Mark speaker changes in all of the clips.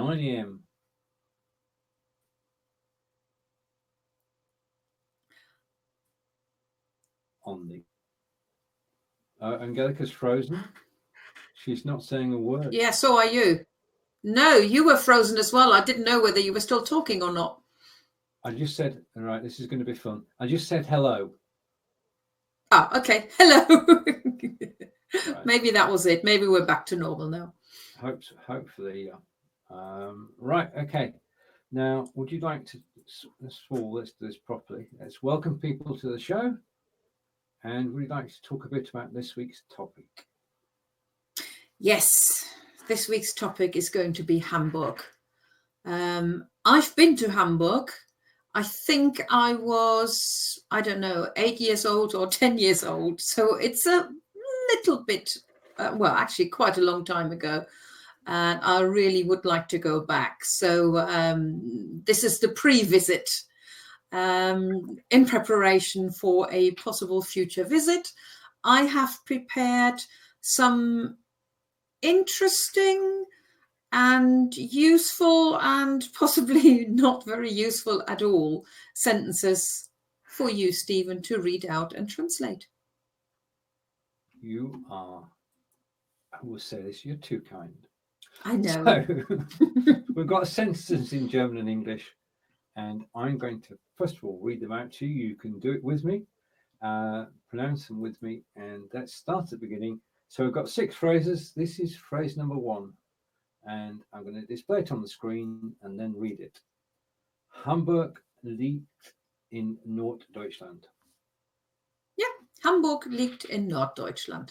Speaker 1: 9 a.m. on the... Angelika's frozen. She's not saying a word.
Speaker 2: Yeah, so are you. No, you were frozen as well. I didn't know whether you were still talking or not.
Speaker 1: I just said, all right, this is going to be fun. I just said hello.
Speaker 2: Oh, okay. Hello.
Speaker 1: Right.
Speaker 2: Maybe that was it. Maybe we're back to normal now.
Speaker 1: Hopefully, yeah. Right, okay. Now, would you like to, let's do this properly. Let's welcome people to the show. And would you like to talk a bit about this week's topic?
Speaker 2: Yes, this week's topic is going to be Hamburg. I've been to Hamburg. I think I was, I don't know, 8 years old or 10 years old. So it's a little bit, well, actually quite a long time ago. And I really would like to go back. So this is the pre-visit in preparation for a possible future visit. I have prepared some interesting and useful and possibly not very useful at all sentences for you, Stephen, to read out and translate.
Speaker 1: You are, I will say this, you're too kind.
Speaker 2: I know.
Speaker 1: So, we've got sentences in German and English, and I'm going to, first of all, read them out to you. You can do it with me, pronounce them with me, and let's start at the beginning. So we've got 6 phrases. This is phrase number 1. And I'm going to display it on the screen and then read it. Hamburg liegt in Norddeutschland.
Speaker 2: Yeah, Hamburg liegt in Norddeutschland.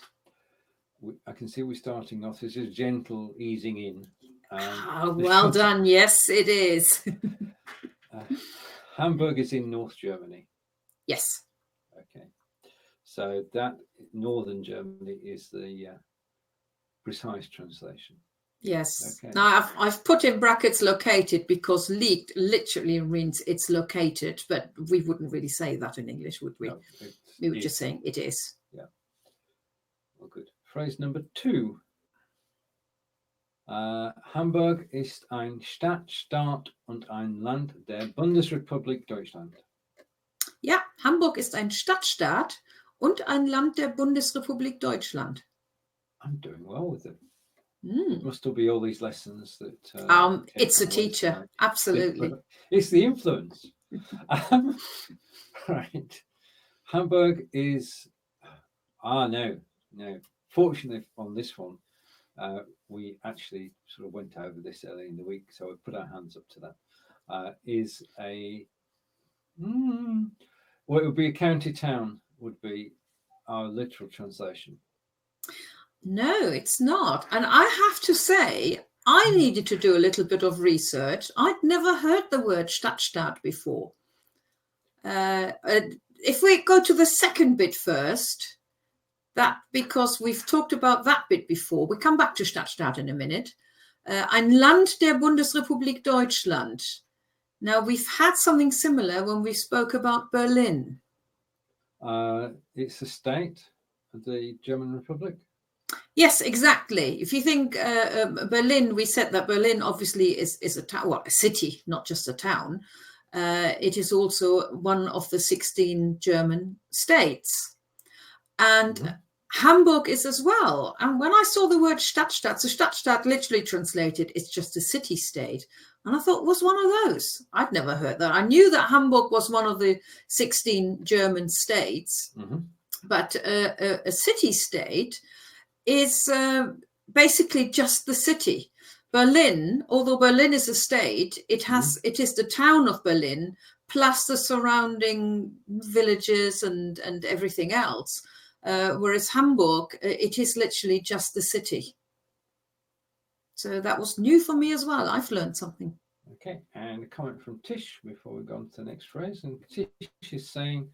Speaker 1: I can see we're starting off. This is gentle easing in.
Speaker 2: Well done. Yes, it is.
Speaker 1: Hamburg is in North Germany.
Speaker 2: Yes.
Speaker 1: Okay. So that northern Germany is the precise translation.
Speaker 2: Yes.
Speaker 1: Okay.
Speaker 2: Now I've put in brackets located because liegt literally means it's located, but we wouldn't really say that in English, would we? No, we were just saying it is.
Speaker 1: Yeah. Well, good. Phrase number 2. Hamburg ist ein Stadtstaat und ein Land der Bundesrepublik Deutschland.
Speaker 2: Ja, Hamburg ist ein Stadtstaat und ein Land der Bundesrepublik Deutschland.
Speaker 1: I'm doing well with it. It must still be all these lessons that
Speaker 2: it's a teacher, absolutely.
Speaker 1: It's the influence. Right. Hamburg is no. Fortunately on this one, we actually sort of went over this early in the week, so we put our hands up to that. Is a well, it would be a county town, would be our literal translation.
Speaker 2: No, it's not. And I have to say, I needed to do a little bit of research. I'd never heard the word Stadtstaat before. If we go to the second bit first, that because we've talked about that bit before, we come back to Stadtstaat in a minute. Ein Land der Bundesrepublik Deutschland. Now, we've had something similar when we spoke about Berlin.
Speaker 1: It's a state of the German Republic.
Speaker 2: Yes, exactly. If you think Berlin, we said that Berlin obviously is a town, well, a city, not just a town. It is also one of the 16 German states. And Hamburg is as well. And when I saw the word Stadtstaat, so Stadtstaat literally translated, it's just a city-state. And I thought it was one of those. I'd never heard that. I knew that Hamburg was one of the 16 German states, but a city-state is basically just the city. Berlin, although Berlin is a state, it is the town of Berlin plus the surrounding villages and everything else. Whereas Hamburg, it is literally just the city. So that was new for me as well. I've learned something.
Speaker 1: Okay, and a comment from Tish before we go on to the next phrase. And Tish is saying,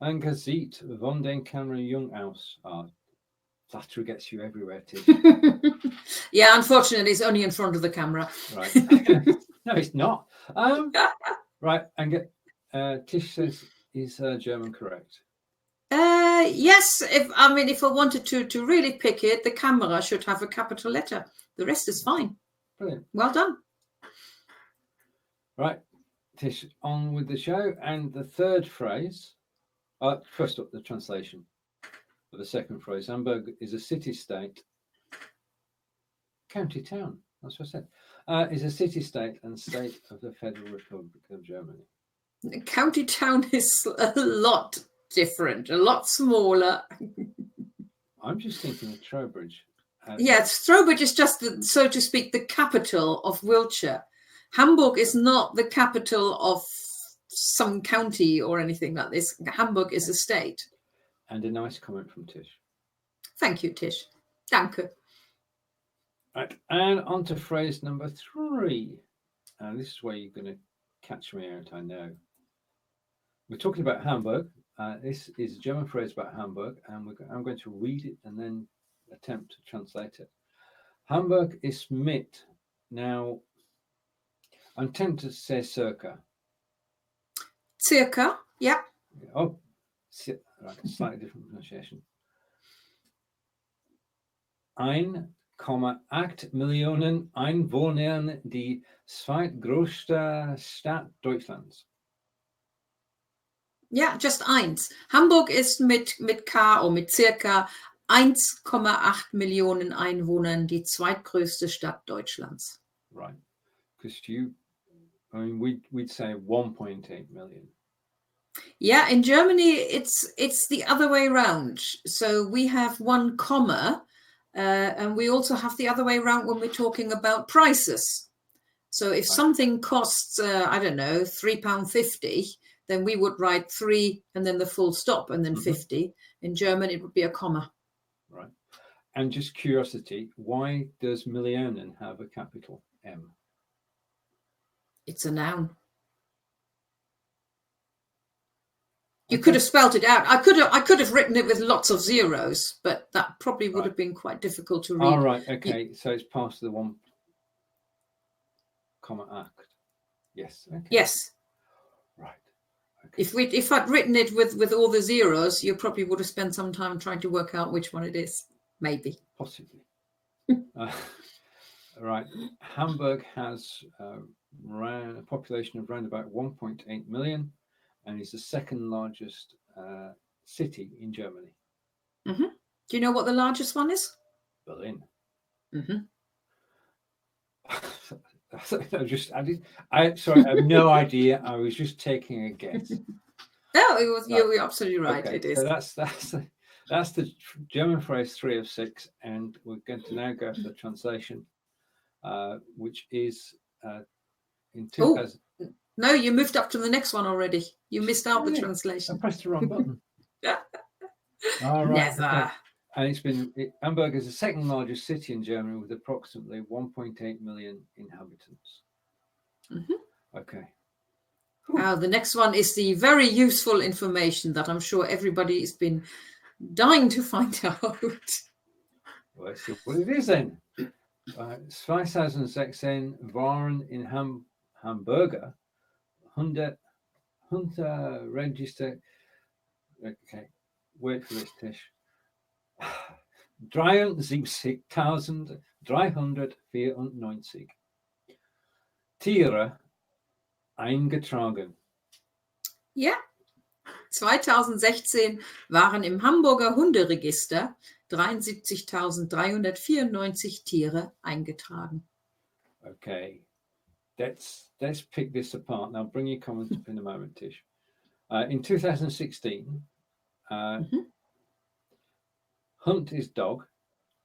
Speaker 1: "Angesicht von den Kamera jung aus." Flattery gets you everywhere, Tish.
Speaker 2: Yeah, unfortunately, it's only in front of the camera.
Speaker 1: Right. No, it's not. Right, and Tish says, "Is German correct?"
Speaker 2: Yes. If I wanted to really pick it, the camera should have a capital letter. The rest is fine.
Speaker 1: Brilliant.
Speaker 2: Well done.
Speaker 1: Right, Tish, on with the show. And the third phrase, first up, the translation of the second phrase. Hamburg is a city-state, county town. That's what I said. Is a city-state and state of the Federal Republic of Germany.
Speaker 2: The county town is a lot different, a lot smaller.
Speaker 1: I'm just thinking of Trowbridge.
Speaker 2: Trowbridge is just, so to speak, the capital of Wiltshire. Hamburg is not the capital of some county or anything like this. Hamburg is a state.
Speaker 1: And a nice comment from Tish.
Speaker 2: Thank you, Tish. Danke.
Speaker 1: Right, and on to phrase number 3. And this is where you're going to catch me out, I know. We're talking about Hamburg. This is a German phrase about Hamburg, and I'm going to read it and then attempt to translate it. Hamburg ist mit. Now, I'm tempted to say circa.
Speaker 2: Circa, yeah.
Speaker 1: Oh, right, slightly different pronunciation. 1,8 Millionen Einwohnern, die zweitgrößte Stadt Deutschlands.
Speaker 2: Ja, just eins. Hamburg ist mit K oder mit circa 1,8 Millionen Einwohnern die zweitgrößte Stadt Deutschlands.
Speaker 1: Right, because we'd say 1.8 million.
Speaker 2: Yeah, in Germany it's the other way around. So we have 1 comma, and we also have the other way around when we're talking about prices. So if something costs, I don't know, £3.50, then we would write 3 and then the full stop and then 50. In German, it would be a comma.
Speaker 1: Right. And just curiosity, why does Millionen have a capital M?
Speaker 2: It's a noun. You could have spelt it out. I could have written it with lots of zeros, but that probably would have been quite difficult to read.
Speaker 1: All right. Okay. So it's part of the 1, act. Yes. Okay.
Speaker 2: Yes.
Speaker 1: Right. Okay.
Speaker 2: If I'd written it with all the zeros, you probably would have spent some time trying to work out which one it is. Maybe.
Speaker 1: Possibly. Right. Hamburg has a population of around about 1.8 million. And is the second largest city in Germany.
Speaker 2: Mm-hmm. Do you know what the largest one is?
Speaker 1: Berlin.
Speaker 2: Mm-hmm.
Speaker 1: I have no idea. I was just taking a guess.
Speaker 2: No, you're absolutely right.
Speaker 1: Okay,
Speaker 2: it is.
Speaker 1: So that's the German phrase 3 of 6, and we're going to now go for the translation, which is in 2000.
Speaker 2: No, you moved up to the next one already. You missed out the translation.
Speaker 1: I pressed the wrong button. All right.
Speaker 2: Never.
Speaker 1: Okay. And Hamburg is the second largest city in Germany with approximately 1.8 million inhabitants. Mm-hmm. Okay.
Speaker 2: Now, the next one is the very useful information that I'm sure everybody has been dying to find out.
Speaker 1: Well, let's see what it is then. 2016 waren in Hamburger Hunderegister. Okay, wait for this, Tish. 73.394 Tiere eingetragen.
Speaker 2: Ja, 2016 waren im Hamburger Hunderegister 73.394 Tiere eingetragen.
Speaker 1: Okay, let's pick this apart. Now, bring your comments up in a moment, Tish. In 2016, hunt is dog.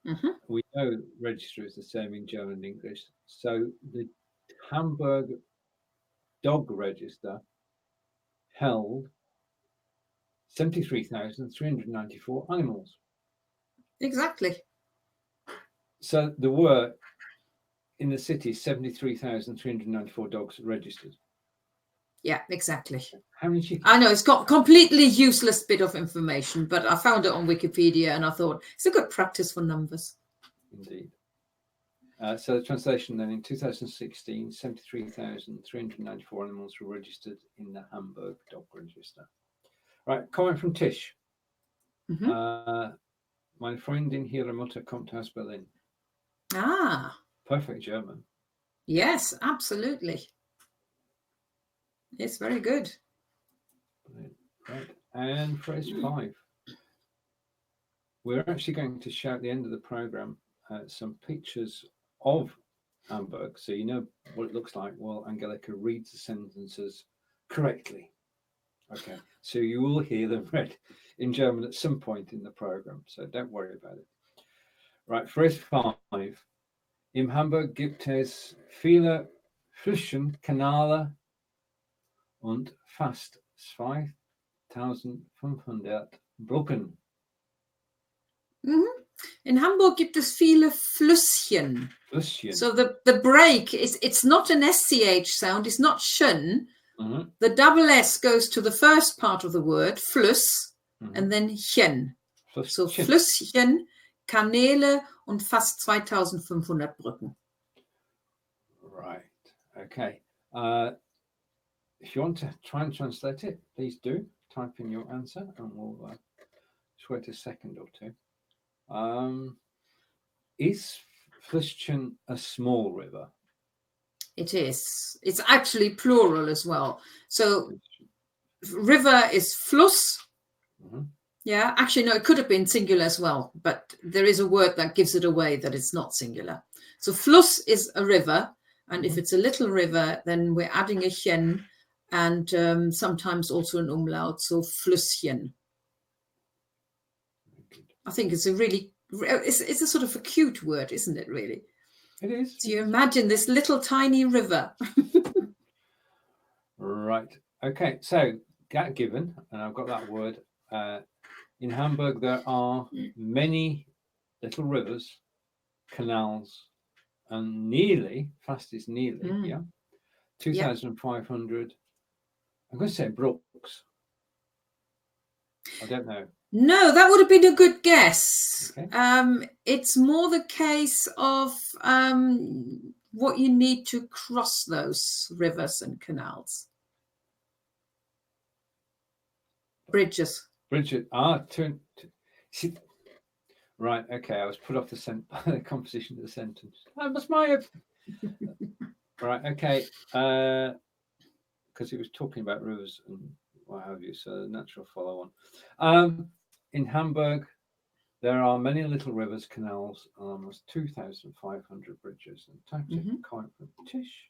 Speaker 2: Mm-hmm.
Speaker 1: We know register is the same in German and English. So the Hamburg dog register held 73,394 animals.
Speaker 2: Exactly.
Speaker 1: So there were in the city 73,394 dogs registered.
Speaker 2: Yeah, exactly.
Speaker 1: How many chickens?
Speaker 2: I know it's got completely useless bit of information, but I found it on Wikipedia and I thought it's a good practice for numbers.
Speaker 1: Indeed. So the translation then, in 2016, 73,394 animals were registered in the Hamburg dog register. Right, comment from Tish.
Speaker 2: Mm-hmm.
Speaker 1: Meine Freundin, ihre Mutter kommt aus Berlin.
Speaker 2: Ah.
Speaker 1: Perfect German.
Speaker 2: Yes, absolutely. It's very good.
Speaker 1: Right. And phrase 5. We're actually going to show at the end of the program some pictures of Hamburg, so you know what it looks like while Angelika reads the sentences correctly. Okay, so you will hear them read in German at some point in the program, so don't worry about it. Right, phrase 5. In Hamburg gibt es viele Flüsschen, Kanäle und fast 2500 Brücken.
Speaker 2: In Hamburg gibt es viele Flüsschen.
Speaker 1: Flüsschen.
Speaker 2: So the break it's not an SCH sound, it's not schön. The double S goes to the first part of the word, Fluss, and then chen.
Speaker 1: Flüsschen.
Speaker 2: So Flüsschen, Kanäle und fast 2500 Brücken.
Speaker 1: Right, okay. If you want to try and translate it, please do. Type in your answer and we'll just wait a second or two. Is Flüsschen a small river?
Speaker 2: It is. It's actually plural as well. So river is Fluss. Yeah, actually, no, it could have been singular as well, but there is a word that gives it away that it's not singular. So Fluss is a river, and if it's a little river, then we're adding a chen and sometimes also an umlaut, so Flüsschen. I think it's a really, it's a sort of a cute word, isn't it, really?
Speaker 1: It is.
Speaker 2: So you imagine this little tiny river.
Speaker 1: Right. Okay, so that given, and I've got that word. In Hamburg, there are many little rivers, canals, and nearly, fast is nearly, 2,500. I'm going to say Brooks. I don't know.
Speaker 2: No, that would have been a good guess.
Speaker 1: Okay.
Speaker 2: It's more the case of what you need to cross those rivers and canals. Bridges.
Speaker 1: Bridget, see, right, okay, I was put off by the composition of the sentence. That was my... Right, okay, because he was talking about rivers and what have you, so natural follow on. In Hamburg, there are many little rivers, canals, and almost 2,500 bridges. And typed it quite from Tish.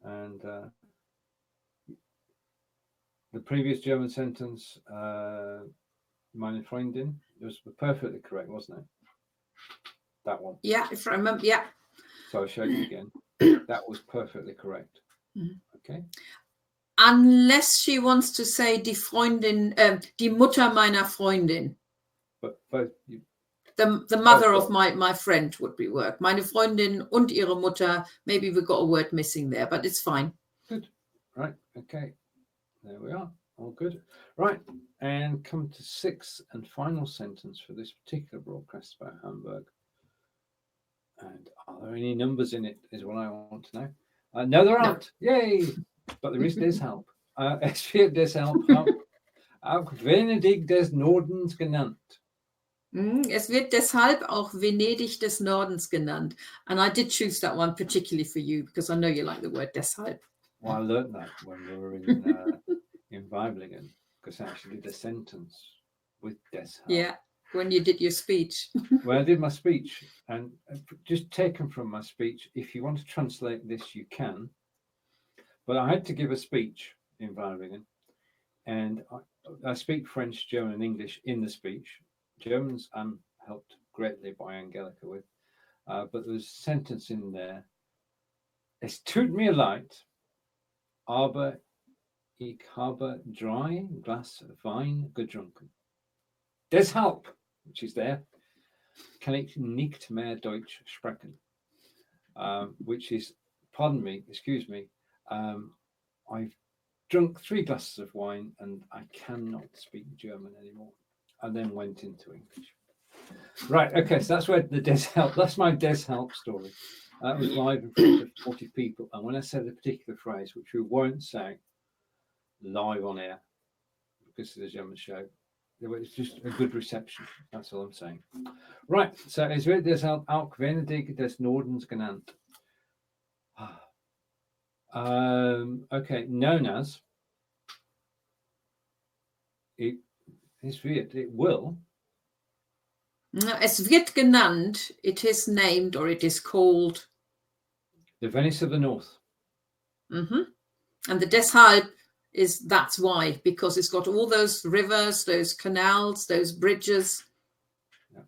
Speaker 1: And the previous German sentence, meine Freundin, was perfectly correct, wasn't it? That one.
Speaker 2: Yeah, if I remember, yeah.
Speaker 1: So I'll show you again. That was perfectly correct. Okay.
Speaker 2: Unless she wants to say die Freundin, die Mutter meiner Freundin.
Speaker 1: But
Speaker 2: the mother of my friend would be work. Meine Freundin und ihre Mutter. Maybe we got a word missing there, but it's fine.
Speaker 1: Good. Right. Okay. There we are. All good. Right. And come to 6th and final sentence for this particular broadcast about Hamburg. And are there any numbers in it is what I want to know. No, there aren't. No. Yay. But there is deshalb. Es wird deshalb auch Venedig des Nordens genannt.
Speaker 2: Es wird deshalb auch Venedig des Nordens genannt. And I did choose that one particularly for you because I know you like the word deshalb.
Speaker 1: Well, I learned that when we were in Weiblingen because I actually did a sentence with deshalb.
Speaker 2: Yeah, when you did your speech.
Speaker 1: Well, I did my speech and just taken from my speech, if you want to translate this, you can. But I had to give a speech in Weiblingen and I speak French, German and English in the speech. Germans I'm helped greatly by Angelika with, but there's a sentence in there. Es tut mir leid, aber ich habe 3 Glas Wein getrunken. Deshalb, which is there, kann ich nicht mehr Deutsch sprechen. Which is, pardon me, excuse me, I've drunk 3 glasses of wine and I cannot speak German anymore. And then went into English. Right, okay, so that's where the deshalb, that's my deshalb story. That was live in front of 40 people. And when I said a particular phrase, which we won't say live on air, because it's a German show, it was just a good reception. That's all I'm saying. Right, so es wird deshalb auch Venedig des Nordens genannt. Okay, known as. It will.
Speaker 2: Es wird genannt, it is named, or it is called.
Speaker 1: The Venice of the North.
Speaker 2: And the deshalb that's why, because it's got all those rivers, those canals, those bridges.
Speaker 1: Yeah.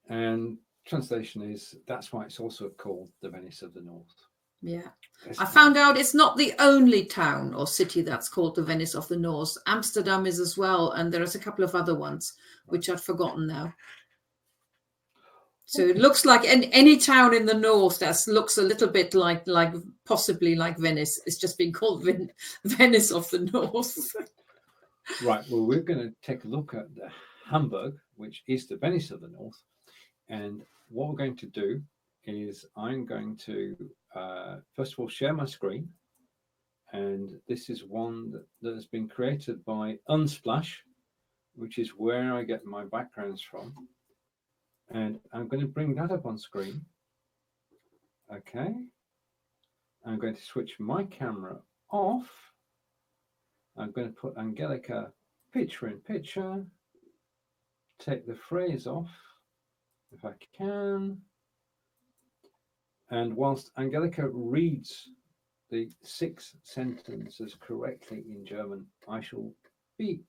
Speaker 1: And translation is, that's why it's also called the Venice of the North.
Speaker 2: Yeah. I found out it's not the only town or city that's called the Venice of the North. Amsterdam is as well, and there is a couple of other ones which I've forgotten now. So it looks like any town in the north that looks a little bit like possibly like Venice. It's just been called Venice of the North.
Speaker 1: Right. Well, we're going to take a look at the Hamburg, which is the Venice of the North. And what we're going to do is I'm going to, first of all, share my screen. And this is one that has been created by Unsplash, which is where I get my backgrounds from. And I'm going to bring that up on screen. Okay. I'm going to switch my camera off. I'm going to put Angelika picture in picture. Take the phrase off, if I can. And whilst Angelika reads the 6 sentences correctly in German, I shall be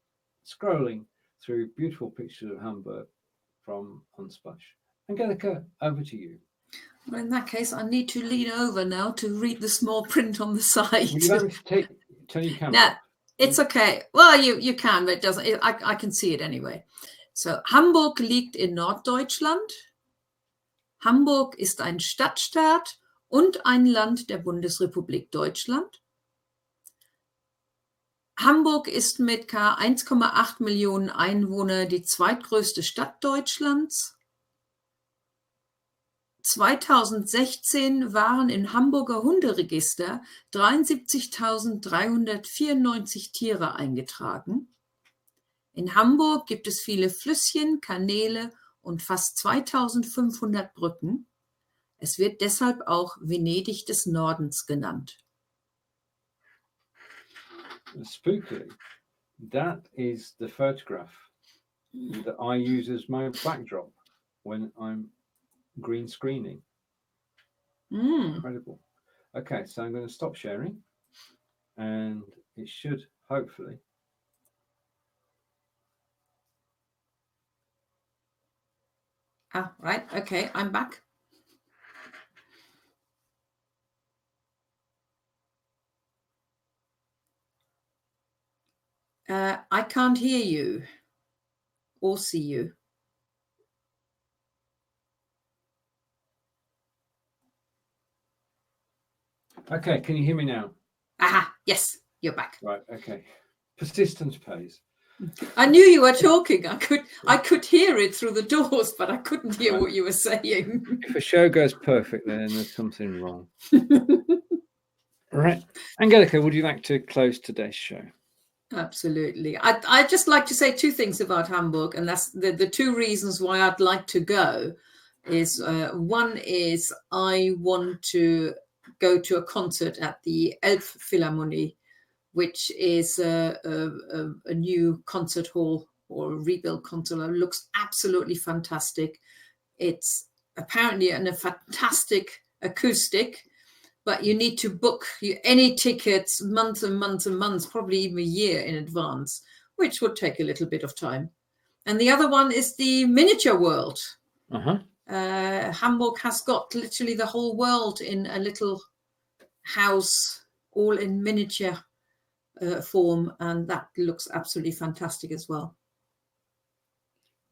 Speaker 1: scrolling through beautiful pictures of Hamburg from Unsplash. Angelika, over to you.
Speaker 2: Well, in that case, I need to lean over now to read the small print on the side.
Speaker 1: Would you like me to turn your camera?
Speaker 2: No, it's okay. Well, you can, but it doesn't. I can see it anyway. So, Hamburg liegt in Norddeutschland. Hamburg ist ein Stadtstaat und ein Land der Bundesrepublik Deutschland. Hamburg ist mit ca. 1,8 Millionen Einwohner die zweitgrößte Stadt Deutschlands. 2016 waren im Hamburger Hunderegister 73.394 Tiere eingetragen. In Hamburg gibt es viele Flüsschen, Kanäle und fast 2.500 Brücken. Es wird deshalb auch Venedig des Nordens genannt.
Speaker 1: Spookily, that is the photograph that I use as my backdrop when I'm green screening. Incredible. Okay, so I'm going to stop sharing, and it should hopefully.
Speaker 2: Right. Okay, I'm back. I can't hear you or see you.
Speaker 1: Okay, can you hear me now?
Speaker 2: Aha, yes, you're back.
Speaker 1: Right, okay. Persistence pays.
Speaker 2: I knew you were talking. I could hear it through the doors, but I couldn't hear what you were saying.
Speaker 1: If a show goes perfectly, then there's something wrong. Right. Angelika, would you like to close today's show?
Speaker 2: Absolutely. I'd just like to say 2 things about Hamburg, and that's the 2 reasons why I'd like to go. Is one is I want to go to a concert at the Elbphilharmonie, which is a new concert hall or a rebuilt concert hall. It looks absolutely fantastic. It's apparently a fantastic acoustic, but you need to book any tickets months and months and months, probably even a year in advance, which would take a little bit of time. And the other one is the miniature world. Hamburg has got literally the whole world in a little house, all in miniature form, and that looks absolutely fantastic as well.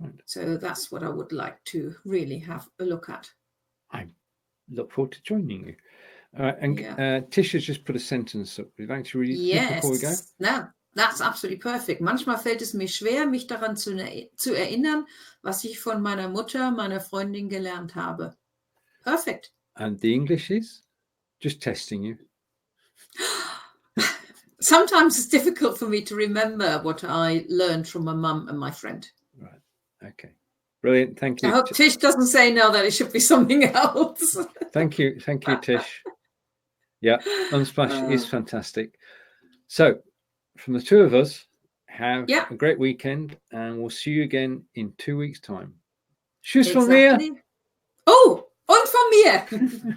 Speaker 2: Right. So that's what I would like to really have a look at.
Speaker 1: I look forward to joining you. Tish has just put a sentence up. Would you like to read it before we go?
Speaker 2: No, that's absolutely perfect. Manchmal fällt es mir schwer, mich daran zu erinnern, was ich von meiner Mutter, meiner Freundin gelernt habe. Perfect.
Speaker 1: And the English is? Just testing you.
Speaker 2: Sometimes it's difficult for me to remember what I learned from my mum and my friend.
Speaker 1: Right. Okay. Brilliant. Thank you.
Speaker 2: I hope Tish doesn't say now that it should be something else.
Speaker 1: Thank you. Thank you, Tish. Yeah, Unsplash is fantastic. So, from the two of us, have
Speaker 2: Yeah.
Speaker 1: a great weekend, and we'll see you again in 2 weeks' time. Tschüss von
Speaker 2: Exactly.
Speaker 1: mir.
Speaker 2: Oh, und von mir.